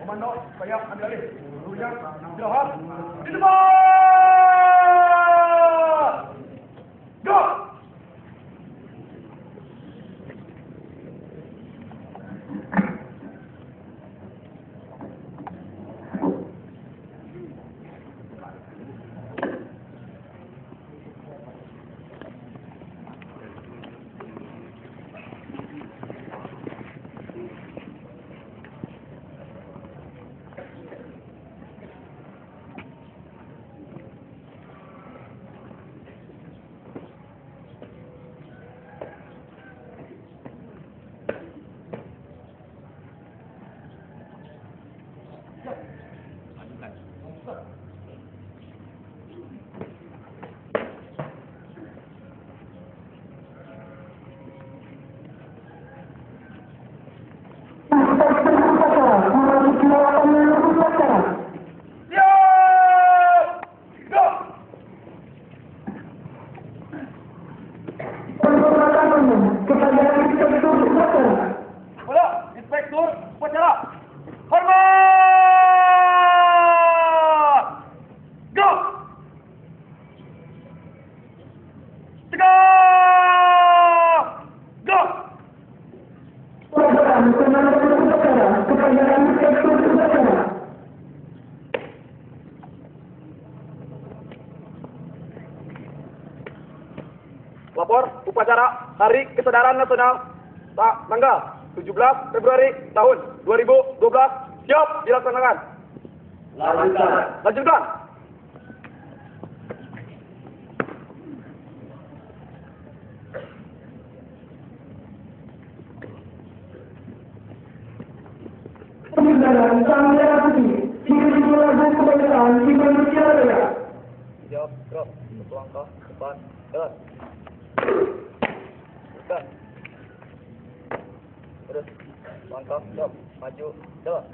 komando supaya ambil alih. Gurunya istirahat. Di depan. Go. Inspektur upacara. Hormat. Go. Tegak. Go. Lapor upacara Hari Kesedaran Nasional tanggal 17 Februari tahun 2012 siap dilaksanakan. Lanjutkan. Pembicaraan Sang Merah Putih, tiga lagu kebangsaan Indonesia Raya. Siap, gerak. Satu langkah depan, jalan. Bukan. Terus, langkah, siap, maju, jalan.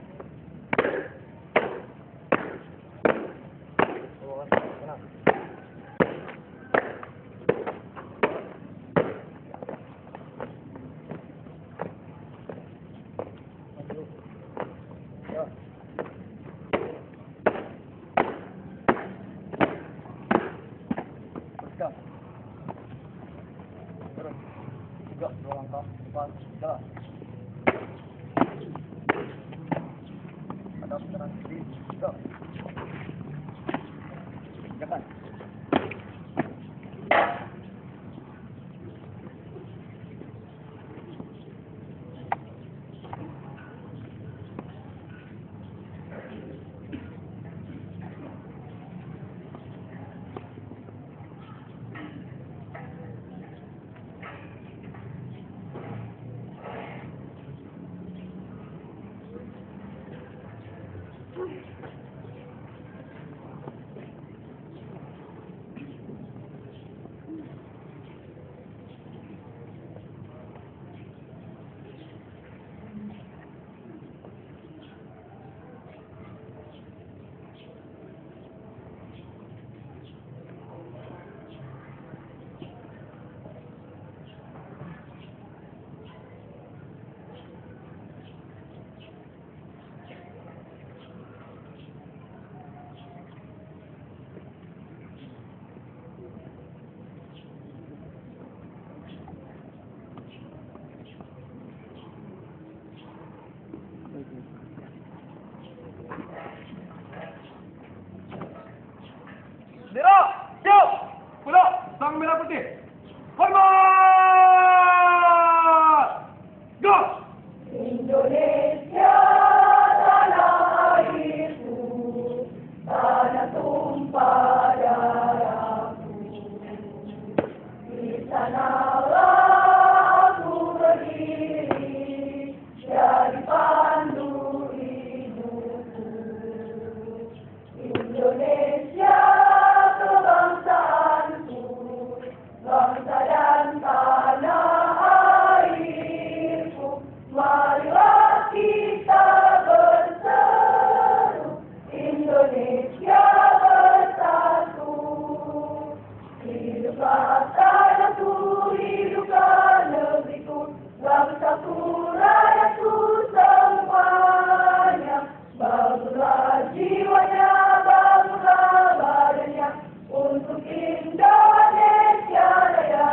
Tenang. Terus, juga dua langkah depan, jalan. Ada putaran kiri, go. Jalan. Bendera, siap. Pula Sang Merah Putih. Hormat. Go. Indonesia tanah airku, tanah tumpah darahku. Di sanalah aku berdiri, jadi pandu hidupku. Indonesia kebangsaanku, bangsa dan tanah airku. Marilah kita berseru, Indonesia bersatu. Hiduplah tanahku, hiduplah negeriku, bangsaku, rakyatku semuanya. Indonesia Raya,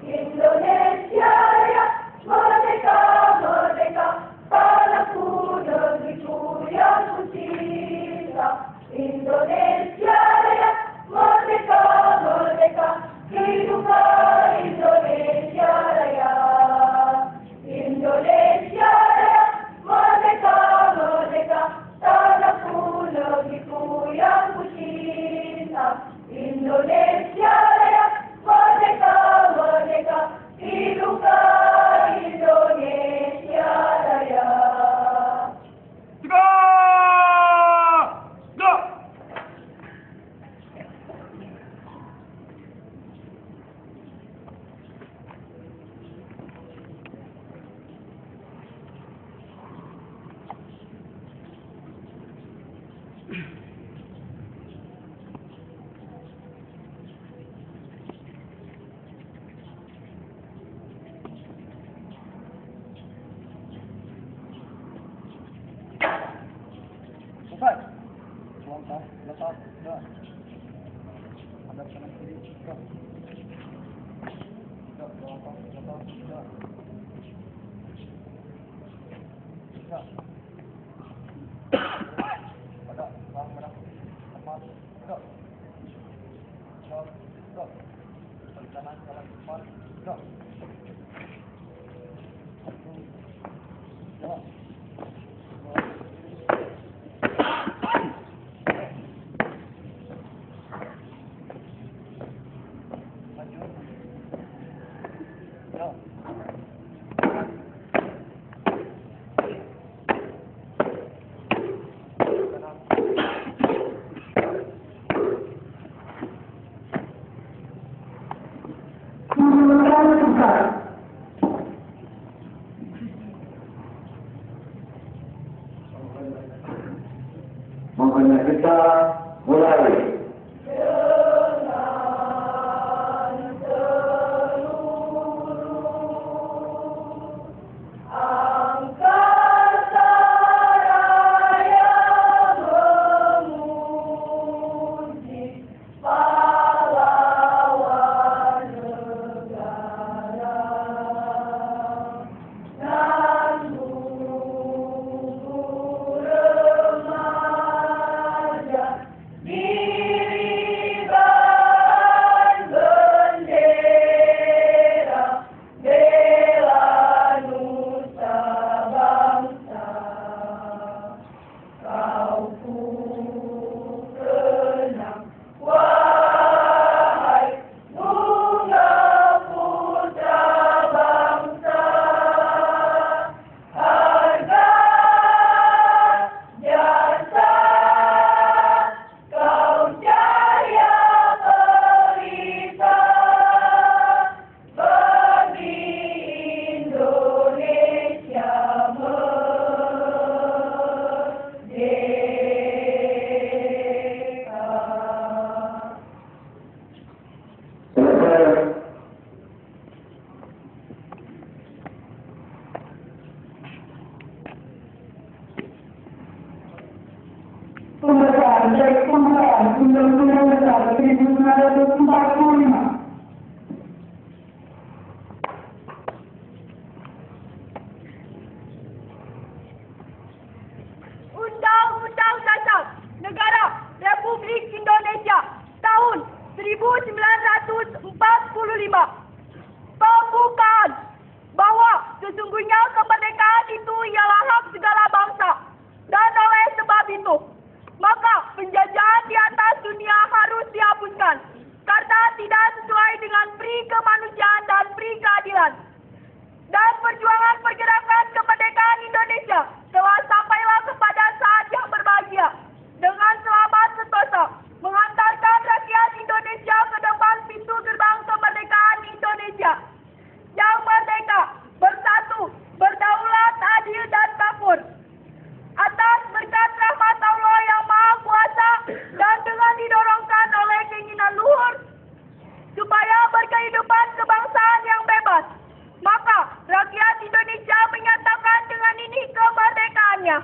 Indonesia Raya, merdeka, merdeka, tanahku, negeriku yang kucinta. Indonesia Raya, merdeka, merdeka, hiduplah Indonesia Raya. Indonesia Raya, merdeka, merdeka, tanahku, negeriku yang kucinta. Indonesia Raya, merdeka, merdeka, hiduplah Indonesia Raya. Tiga, go. Selesai. Lontar, letak, dah. Hadap kanan kiri, go. Go, lontar, letak, dah. Go. Pada, bang, merah, tepat, go. Go, go. Balik kanan, jalan depan, go. Satu, dua. Makanya kita mulai. Pembukaan cek pembukaan Undang-Undang Dasar 1945. Undang-Undang Dasar Negara Republik Indonesia tahun 1945. Pembukaan bahwa sesungguhnya kemerdekaan itu ialah hak segala bangsa, dan oleh sebab itu maka penjajahan di atas dunia harus dihapuskan karena tidak sesuai dengan pri kemanusiaan dan pri keadilan. Dan perjuangan pergerakan kemerdekaan Indonesia telah sampailah kepada saat yang berbahagia dengan selamat sentosa mengantarkan rakyat Indonesia ke depan pintu gerbang kemerdekaan Indonesia yang merdeka, bersatu, berdaulat, adil dan makmur. Atas berkat rahmat Allah yang Maha Kuasa dan dengan didorongkan oleh keinginan luhur supaya berkehidupan kebangsaan yang bebas, maka rakyat Indonesia menyatakan dengan ini kemerdekaannya.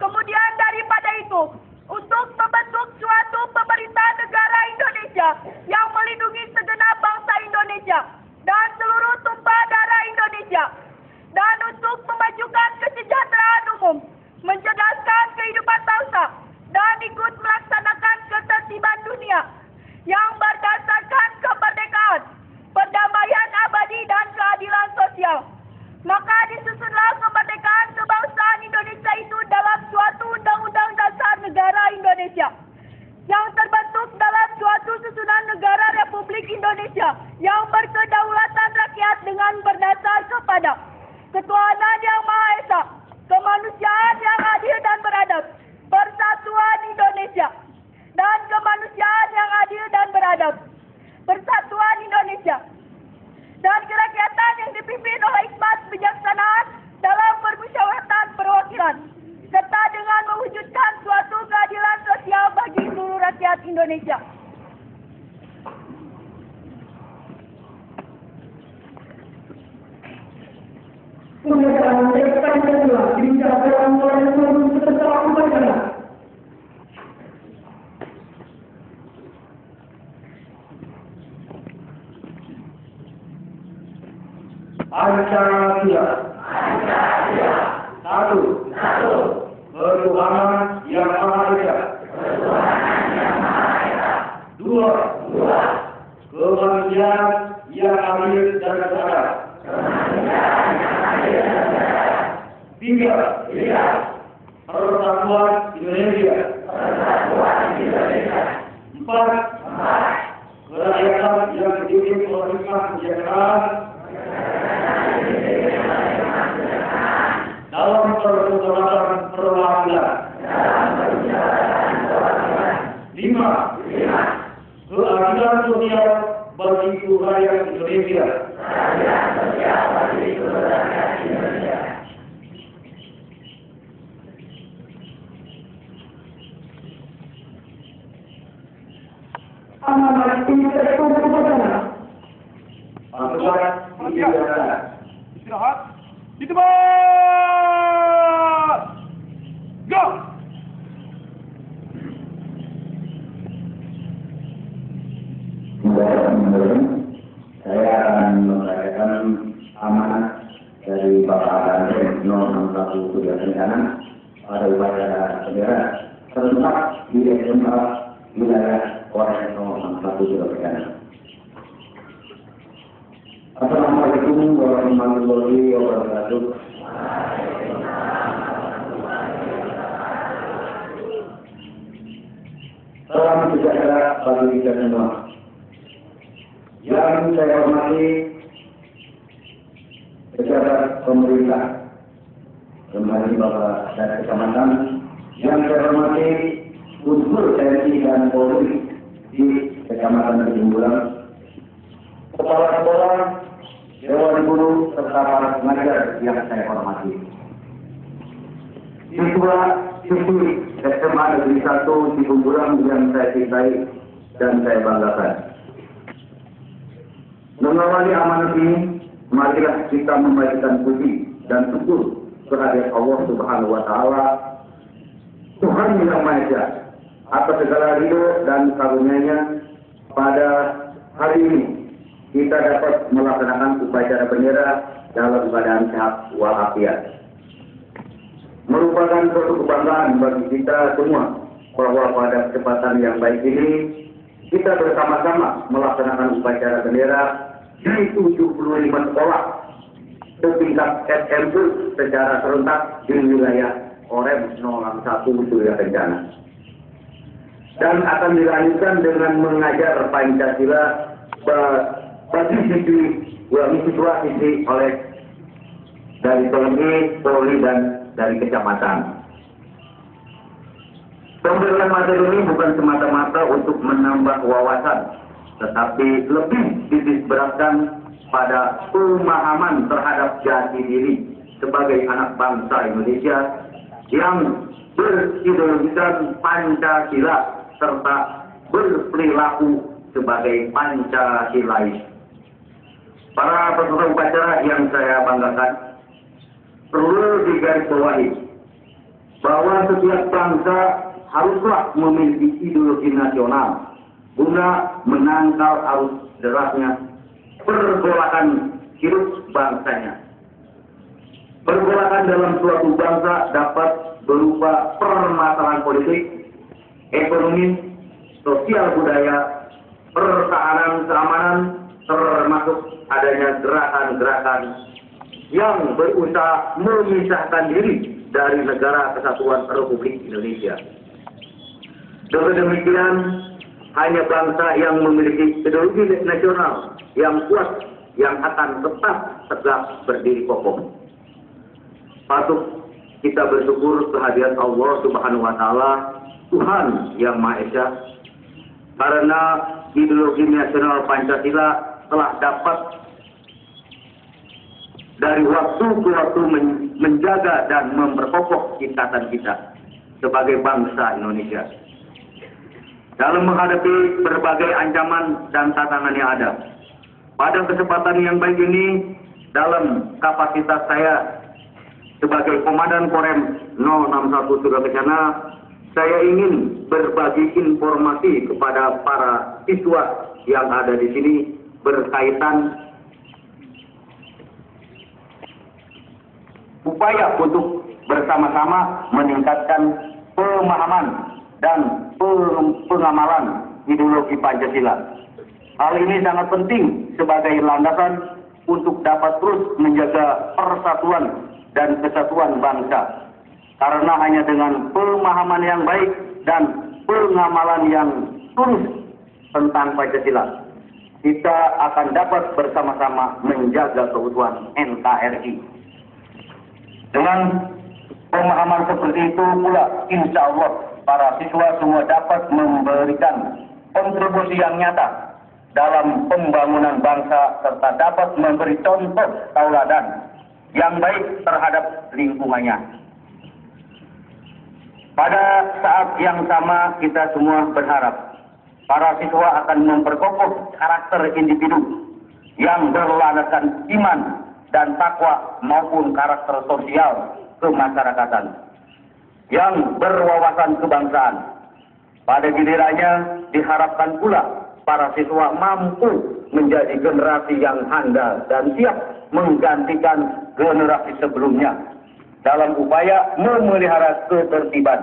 Kemudian daripada itu, untuk membentuk suatu pemerintah negara Indonesia Indonesia yang melindungi segenap bangsa Indonesia dan seluruh tumpah darah Indonesia, dan untuk memajukan kesejahteraan umum, mencerdaskan kehidupan bangsa, dan ikut melaksanakan ketertiban dunia yang berdasarkan kemerdekaan, perdamaian abadi, dan keadilan sosial. Maka disusunlah kemerdekaan kebangsaan Indonesia itu dalam suatu undang-undang dasar negara Indonesia yang terbentuk dalam suatu susunan negara Republik Indonesia yang berkedaulatan rakyat dengan berdasar kepada ketuhanan yang Maha Esa, kemanusiaan yang adil dan beradab, persatuan Indonesia, dan kemanusiaan yang adil dan beradab, persatuan Indonesia, dan kerakyatan yang dipimpin oleh hikmat bijaksanaan dalam permusyawaratan perwakilan, serta dengan mewujudkan suatu keadilan sosial bagi seluruh rakyat Indonesia. Kemerdekaan yang kedua dicapai oleh seluruh peserta upacara. Pancasila. Satu. Ketuhanan yang Maha Esa. Dua. Kemanusiaan yang adil dan beradab. Tiga. Persatuan Indonesia. Empat. Kerakyatan yang dipimpin oleh hikmat bijaksanaan dalam permusyawaratan perwakilan. Lima. Keadilan sosial bagi seluruh rakyat Indonesia. Amanat Inspektur Upacara. Istirahat. Di tempat. Go! Saya akan membacakan amanat dari Bapak Presiden 061 Surya Kencana pada upacara bendera serentak di SMA wilayah Polres 061 Surya Kencana. Assalamualaikum warahmatullahi wabarakatuh. Salam sejahtera bagi kita semua. Yang saya hormati pejabat pemerintah, kembali Bapak dan Kecamatan. Yang saya hormati unsur TNI dan Polri di Kecamatan Kejumbulang, kepala sekolah, dewan guru, serta para pengajar yang saya hormati. Siswa-siswi SMA Negeri 1 Kejumbulang yang saya cintai dan saya banggakan. Mengawali amanat ini, marilah kita membagikan puji dan syukur kehadirat Allah Subhanahu wa Ta'ala, Tuhan yang Maha Esa, atas segala ridho dan karunia-Nya. Pada hari ini kita dapat melaksanakan upacara bendera dalam keadaan sehat walafiat. Merupakan suatu kebanggaan bagi kita semua bahwa pada kesempatan yang baik ini kita bersama-sama melaksanakan upacara bendera di 75 sekolah setingkat SMP secara serentak di wilayah Orem 061 Surya Kencana. Dan akan dilanjutkan dengan mengajar Pancasila bagi siswa-siswi oleh dari TNI, Polri, dan dari kecamatan. Pemberian materi ini bukan semata-mata untuk menambah wawasan, tetapi lebih ditisberatkan pada pemahaman terhadap jati diri sebagai anak bangsa Indonesia yang berideologikan Pancasila serta berperilaku sebagai Pancasilais. Para peserta upacara yang saya banggakan, perlu digarisbawahi bahwa setiap bangsa haruslah memiliki ideologi nasional guna menangkal arus derasnya pergolakan hidup bangsanya. Pergolakan dalam suatu bangsa dapat berupa permasalahan politik, ekonomi, sosial budaya, pertahanan keamanan, termasuk adanya gerakan-gerakan yang berusaha memisahkan diri dari Negara Kesatuan Republik Indonesia. Dengan demikian, hanya bangsa yang memiliki ideologi nasional yang kuat yang akan tetap tegak berdiri kokoh. Patut kita bersyukur kehadiran Allah Subhanahu wa Ta'ala, Tuhan yang Maha Esa, karena ideologi nasional Pancasila telah dapat dari waktu ke waktu menjaga dan memperkokoh ikatan kita sebagai bangsa Indonesia dalam menghadapi berbagai ancaman dan tantangan yang ada. Pada kesempatan yang baik ini, dalam kapasitas saya sebagai Komandan Korem 061 Surga Kencana, saya ingin berbagi informasi kepada para siswa yang ada di sini berkaitan upaya untuk bersama-sama meningkatkan pemahaman dan pengamalan ideologi Pancasila. Hal ini sangat penting sebagai landasan untuk dapat terus menjaga persatuan dan kesatuan bangsa. Karena hanya dengan pemahaman yang baik dan pengamalan yang tulus tentang Pancasila, kita akan dapat bersama-sama menjaga keutuhan NKRI. Dengan pemahaman seperti itu pula, insya Allah para siswa semua dapat memberikan kontribusi yang nyata dalam pembangunan bangsa serta dapat memberi contoh tauladan yang baik terhadap lingkungannya. Pada saat yang sama kita semua berharap para siswa akan memperkokoh karakter individu yang berlandaskan iman dan takwa maupun karakter sosial kemasyarakatan yang berwawasan kebangsaan. Pada gilirannya diharapkan pula para siswa mampu menjadi generasi yang handal dan siap menggantikan generasi sebelumnya dalam upaya memelihara ketertiban,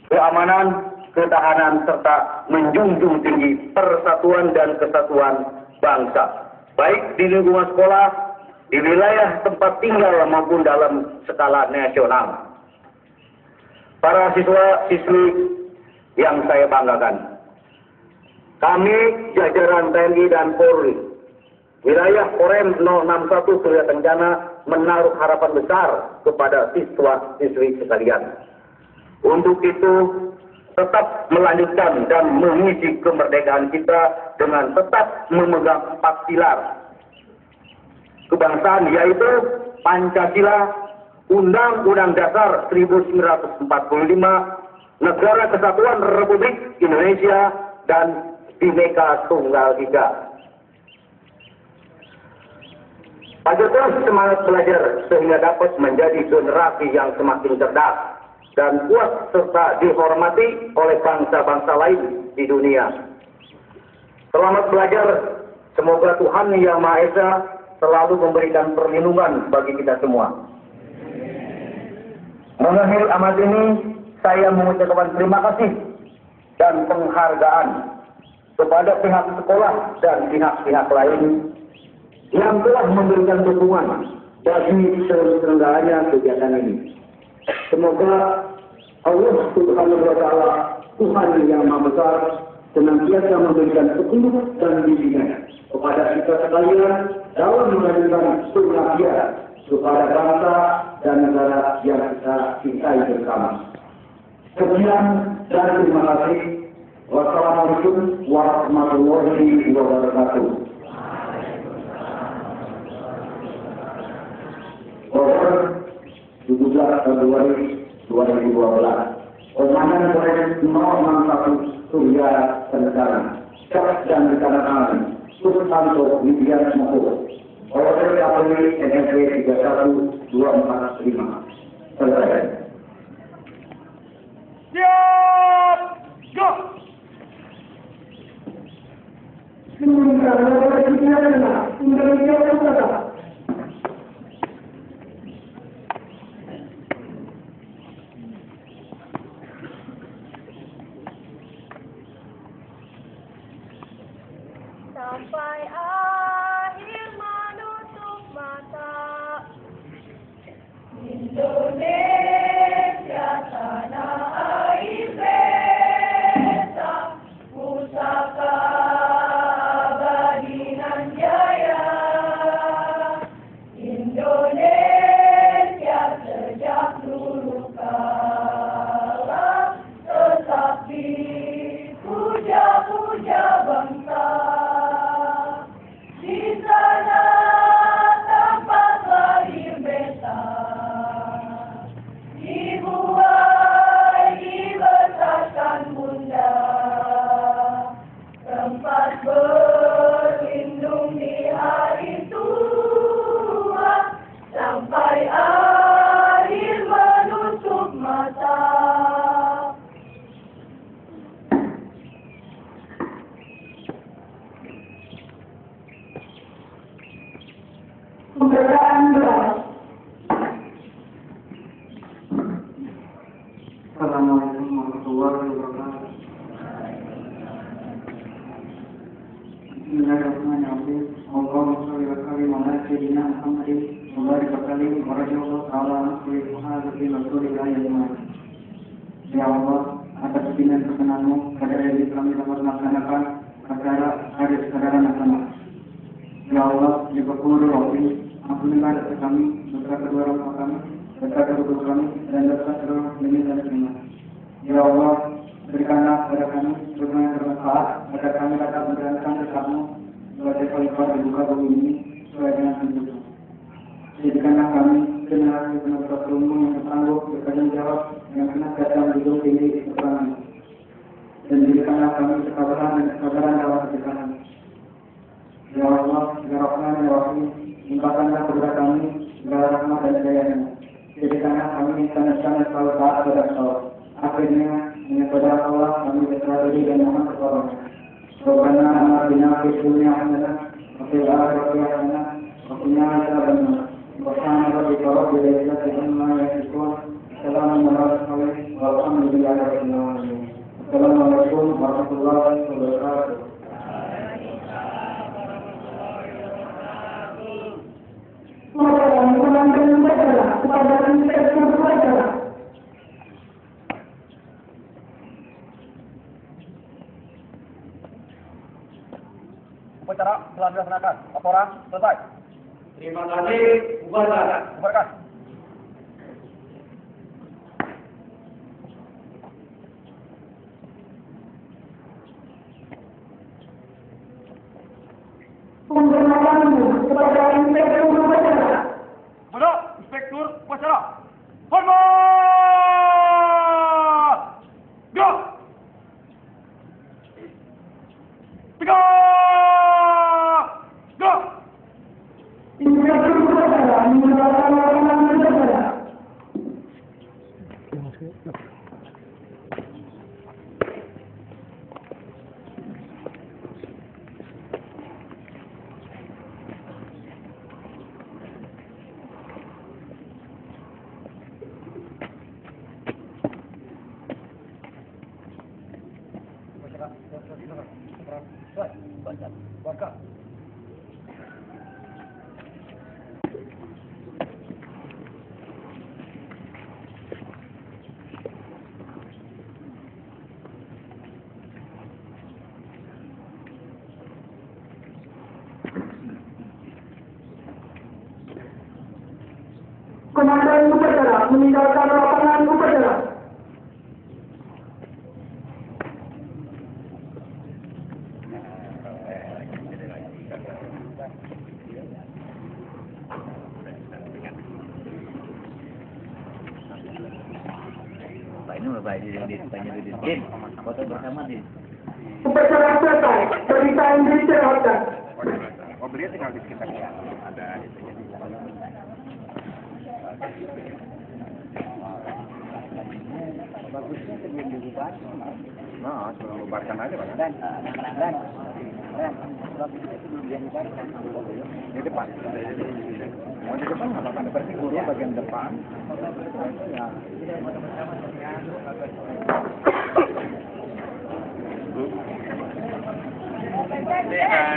keamanan, ketahanan, serta menjunjung tinggi persatuan dan kesatuan bangsa, baik di lingkungan sekolah, di wilayah tempat tinggal maupun dalam skala nasional. Para siswa-siswi yang saya banggakan, kami jajaran TNI dan Polri, wilayah Korem 061 Surya Kencana menaruh harapan besar kepada siswa-siswi sekalian. Untuk itu, tetap melanjutkan dan mengisi kemerdekaan kita dengan tetap memegang 4 pilar kebangsaan, yaitu Pancasila, Undang-Undang Dasar 1945, Negara Kesatuan Republik Indonesia, dan Bhinneka Tunggal Ika. Pada terus semangat belajar sehingga dapat menjadi generasi yang semakin cerdas dan kuat serta dihormati oleh bangsa-bangsa lain di dunia. Selamat belajar, semoga Tuhan Yang Maha Esa selalu memberikan perlindungan bagi kita semua. Mengakhiri amat ini, saya mengucapkan terima kasih dan penghargaan kepada pihak sekolah dan pihak-pihak lain yang telah memberikan dukungan bagi terselenggaranya kegiatan ini. Semoga Allah Subhanahu wa Ta'ala, Tuhan yang Maha Besar, senantiasa memberikan petunjuk dan bimbingan kepada kita sekalian dalam mengajukan sunnah dia kepada bangsa dan negara yang kita cintai bersama. Sekian dan terima kasih. Wassalamualaikum warahmatullahi wabarakatuh. Oktober 17 Februari 2012. Komandan Korem 061 Surya Kencana. Cap dan ditandatangani Susanto Widya Moko. Order KPW NFW 31245. Selesai. Siap, go! Indonesia Utara. Sampai akhir menutup mata. Indonesia tanah air beta, pusaka abadi nan jaya. Indonesia sejak dulu kala tetap dipuja-puja bangsa. Di sana tempat lahir beta, dibuai dibesarkan bunda, tempat berlindung di hari tua, sampai akhir menutup mata. Kemerdekaan beras. Assalamualaikum warahmatullahi wabarakatuh. Bismillahirrahmanirrahim. Allahumma shalli wa sallim ala sayyidina Muhammadin wa barik wa sallim wa radhiyallahu ta'ala an sayyidina Rasulillah ajma'in. Ya Allah, atas izin perkenanmu pada hari kami dapat melaksanakan acara hari saudara nasional. Ya Allah, ya Ghafurur Rahim, ampunilah dosa kami, dosa kedua orang tua kami, dosa kedua kami, dan dosa seluruh dunia dan dunia. Ya Allah, berikanlah kepada kami ilmu yang bermanfaat agar kami dapat menjalankan tugasmu sebagai khalifah di muka bumi ini sesuai dengan tuntunan. Jadikanlah kami generasi penuntut ilmu yang sanggup bertanggung jawab yang kena datang hidup ini bersama. Dan jadikanlah kami kesabaran dan kesabaran dalam perjalanan. Ya Allah, Ya Rahman, Ya Rahim, limpahkanlah kepada kami segala rahmat dan hidayah-Mu. Jadikanlah kami insan-insan selalu taat kepada Allah. Akhirnya, hanya kepada Allah kami berserah diri dan mohon pertolongan. Rabbana atina fid dunya hasanah wa fil akhirati hasanah wa qina adzabannar. Subhana rabbika rabbil izzati amma yasifun. Salamun ala al-mursalin walhamdulillahi rabbil alamin. Assalamualaikum warahmatullahi wabarakatuh. Mengamankan upacara kepada inspektur upacara. Upacara telah dilaksanakan. Laporan selesai. Terima kasih, bubarkan. Bubarkan. Penghormatanmu kepada inspektur upacara. Kepada inspektur upacara. Hormat! Gerak! Tegak! Gerak! Inspektur upacara menjalankan larangan upacara. Bubarkan. Komandan upacara meninggalkan lapangan upacara. Foto bersama di. Upacara selesai. Berita Inggris terhadap. Oh, beliau tinggal di sekitar ada itunya. Bagusnya sebelum dibubarkan. Nah, sebelum dibubarkan aja, Pak. Dan Di depan. Mau di depan nggak apa-apa, berarti guru bagian depan. Ya.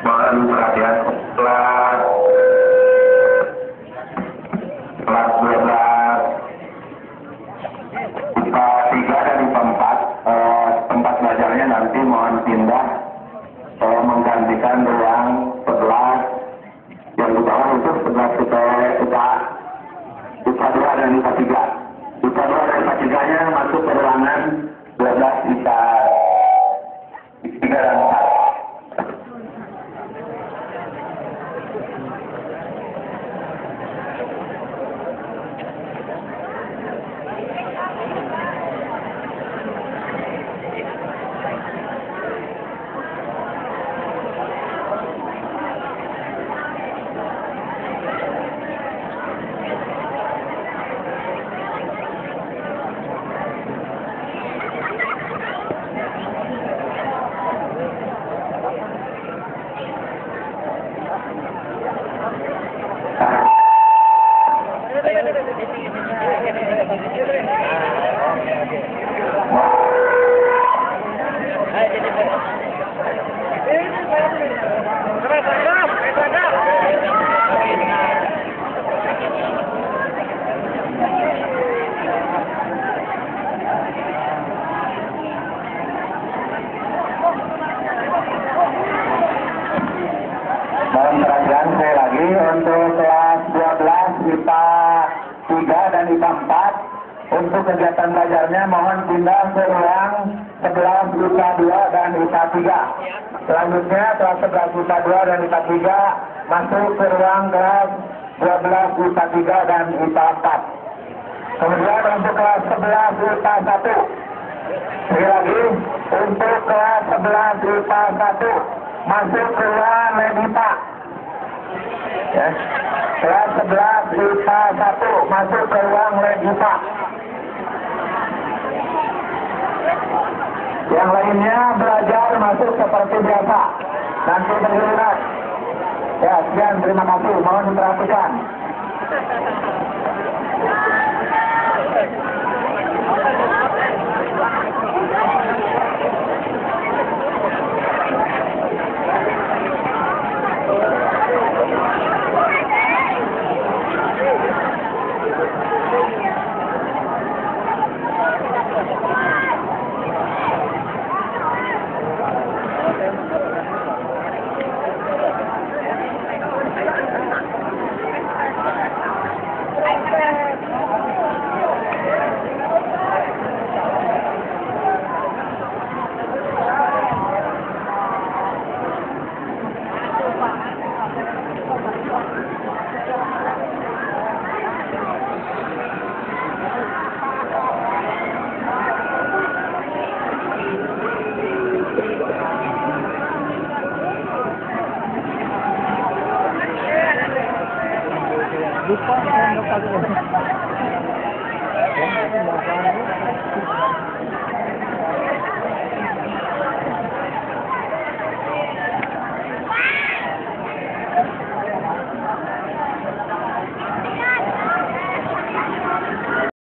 Mohon perhatian kelas 12 IPA 3 dan IPA 4 tempat belajarnya nanti mohon pindah menggantikan ruang 11 yang di bawah itu 11 IPA 2 dan IPA 3. IPA 2 dan IPA 3 nya masuk ke ruangan 12 IPA 3 dan 4. Mohon perhatian sekali lagi untuk kelas 12 IPA 3 dan IPA 4 untuk kegiatan belajarnya mohon pindah ke ruang 11 IPA 2 dan IPA 3. Selanjutnya kelas 11 IPA 2 dan IPA 3 masuk ke ruang kelas 12 IPA 3 dan IPA 4. Kemudian untuk kelas 11 IPA 1, sekali lagi untuk kelas 11 IPA 1 masuk ke ruang IPA. Ya. Kelas 11 IPA 1 masuk ke ruang IPA. Yang lainnya belajar masuk seperti biasa. Nanti bergiliran. Ya, sekian, terima kasih. Mohon diperhatikan. Lupa saya nggak pakai.